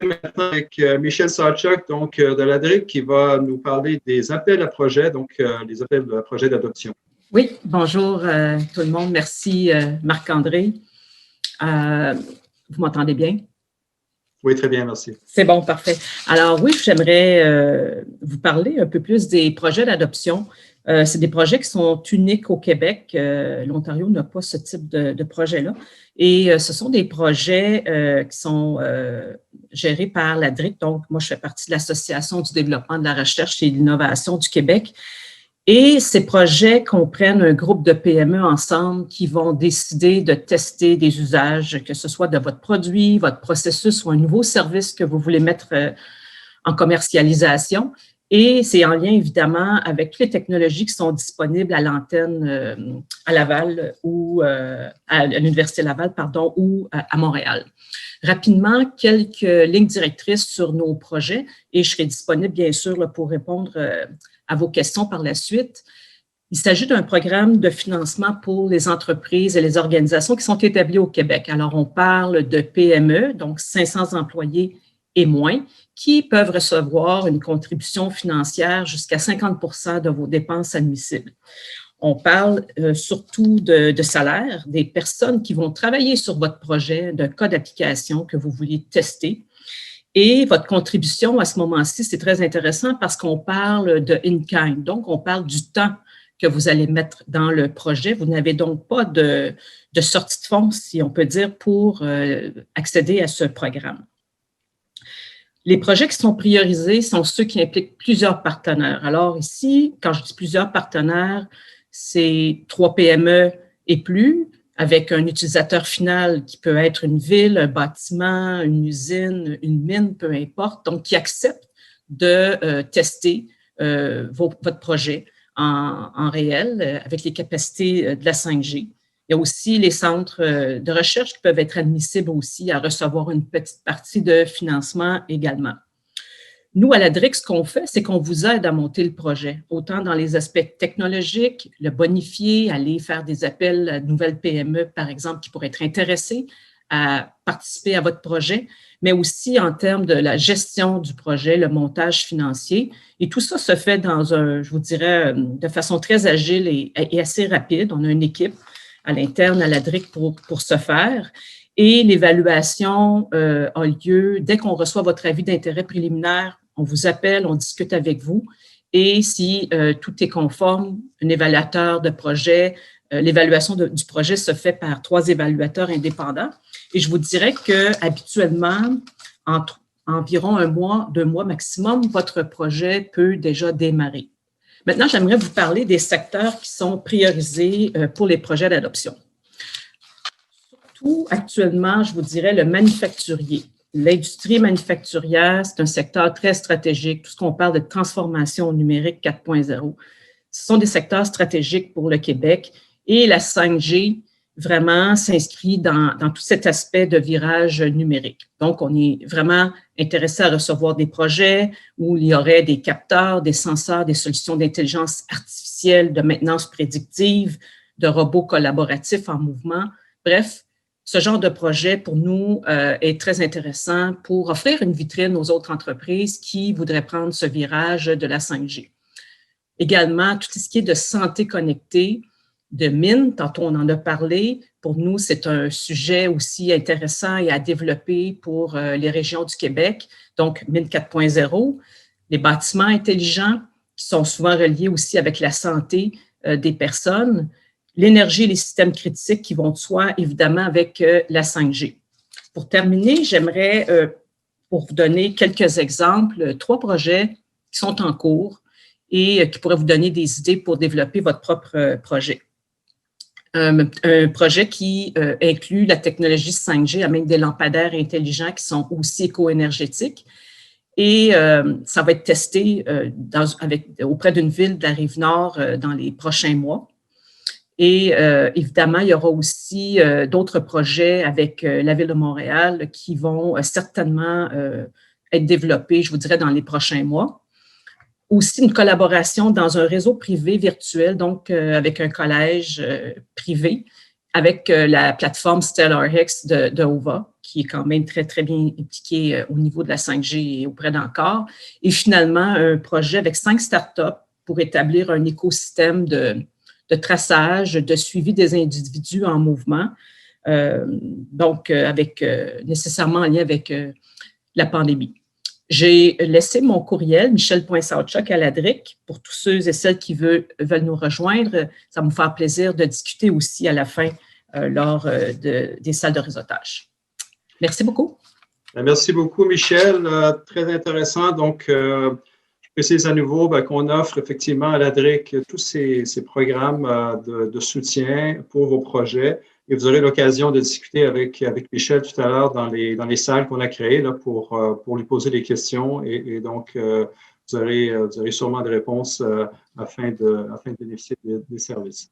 maintenant avec Michel Sawchuk, donc de l'ADRIC, qui va nous parler des appels à projets, donc les appels à projets d'adoption. Oui, bonjour tout le monde. Merci Marc-André. Vous m'entendez bien? Oui, très bien, merci. C'est bon, parfait. Alors oui, j'aimerais vous parler un peu plus des projets d'adoption. C'est des projets qui sont uniques au Québec. L'Ontario n'a pas ce type de projet-là. Et ce sont des projets qui sont gérés par l'ADRIC. Donc, moi, je fais partie de l'Association du développement de la recherche et de l'innovation du Québec. Et ces projets comprennent un groupe de PME ensemble qui vont décider de tester des usages, que ce soit de votre produit, votre processus ou un nouveau service que vous voulez mettre en commercialisation. Et c'est en lien, évidemment, avec toutes les technologies qui sont disponibles à l'antenne à Laval ou à l'Université Laval, pardon, ou à Montréal. Rapidement, quelques lignes directrices sur nos projets et je serai disponible, bien sûr, là, pour répondre à vos questions par la suite. Il s'agit d'un programme de financement pour les entreprises et les organisations qui sont établies au Québec. Alors, on parle de PME, donc 500 employés et moins, qui peuvent recevoir une contribution financière jusqu'à 50% de vos dépenses admissibles. On parle surtout de salaire, des personnes qui vont travailler sur votre projet, d'un cas d'application que vous vouliez tester. Et votre contribution à ce moment-ci, c'est très intéressant parce qu'on parle de in-kind. Donc, on parle du temps que vous allez mettre dans le projet. Vous n'avez donc pas de sortie de fonds, si on peut dire, pour accéder à ce programme. Les projets qui sont priorisés sont ceux qui impliquent plusieurs partenaires. Alors ici, quand je dis plusieurs partenaires, c'est 3 PME et plus, avec un utilisateur final qui peut être une ville, un bâtiment, une usine, une mine, peu importe, donc qui accepte de tester votre projet en réel avec les capacités de la 5G. Il y a aussi les centres de recherche qui peuvent être admissibles aussi à recevoir une petite partie de financement également. Nous, à l'ADRIC, ce qu'on fait, c'est qu'on vous aide à monter le projet, autant dans les aspects technologiques, le bonifier, aller faire des appels à de nouvelles PME, par exemple, qui pourraient être intéressées à participer à votre projet, mais aussi en termes de la gestion du projet, le montage financier. Et tout ça se fait dans je vous dirais, de façon très agile et assez rapide. On a une équipe à l'interne, à l'ADRIC, pour ce faire. Et l'évaluation a lieu dès qu'on reçoit votre avis d'intérêt préliminaire. On vous appelle, on discute avec vous et si tout est conforme, un évaluateur de projet, l'évaluation du projet se fait par 3 évaluateurs indépendants. Et je vous dirais qu'habituellement, entre environ 1 mois, 2 mois maximum, votre projet peut déjà démarrer. Maintenant, j'aimerais vous parler des secteurs qui sont priorisés pour les projets d'adoption. Surtout, actuellement, je vous dirais le manufacturier. L'industrie manufacturière, c'est un secteur très stratégique. Tout ce qu'on parle de transformation numérique 4.0, ce sont des secteurs stratégiques pour le Québec et la 5G vraiment s'inscrit dans tout cet aspect de virage numérique. Donc, on est vraiment intéressé à recevoir des projets où il y aurait des capteurs, des senseurs, des solutions d'intelligence artificielle, de maintenance prédictive, de robots collaboratifs en mouvement. Bref, ce genre de projet, pour nous, est très intéressant pour offrir une vitrine aux autres entreprises qui voudraient prendre ce virage de la 5G. Également, tout ce qui est de santé connectée, de mine, tantôt on en a parlé. Pour nous, c'est un sujet aussi intéressant et à développer pour les régions du Québec. Donc, mine 4.0, les bâtiments intelligents qui sont souvent reliés aussi avec la santé des personnes, l'énergie et les systèmes critiques qui vont de soi, évidemment, avec la 5G. Pour terminer, j'aimerais, pour vous donner quelques exemples, 3 projets qui sont en cours et qui pourraient vous donner des idées pour développer votre propre projet. Un projet qui inclut la technologie 5G avec des lampadaires intelligents qui sont aussi éco-énergétiques. Et ça va être testé auprès d'une ville de la Rive-Nord dans les prochains mois. Et évidemment, il y aura aussi d'autres projets avec la Ville de Montréal qui vont certainement être développés, je vous dirais, dans les prochains mois. Aussi une collaboration dans un réseau privé virtuel, donc avec un collège privé, avec la plateforme StellarX de OVA, qui est quand même très, très bien impliquée au niveau de la 5G et auprès d'Encore. Et finalement, un projet avec 5 startups pour établir un écosystème de traçage, de suivi des individus en mouvement, donc nécessairement en lien avec la pandémie. J'ai laissé mon courriel, michel.sauchuk@ladric, pour tous ceux et celles qui veulent nous rejoindre. Ça va me faire plaisir de discuter aussi à la fin lors des salles de réseautage. Merci beaucoup. Merci beaucoup, Michel. Très intéressant. Donc, je précise à nouveau qu'on offre effectivement à l'ADRIC tous ces programmes de soutien pour vos projets. Et vous aurez l'occasion de discuter avec Michel tout à l'heure dans les salles qu'on a créées là, pour lui poser des questions. Et donc, vous aurez sûrement des réponses afin de bénéficier des services.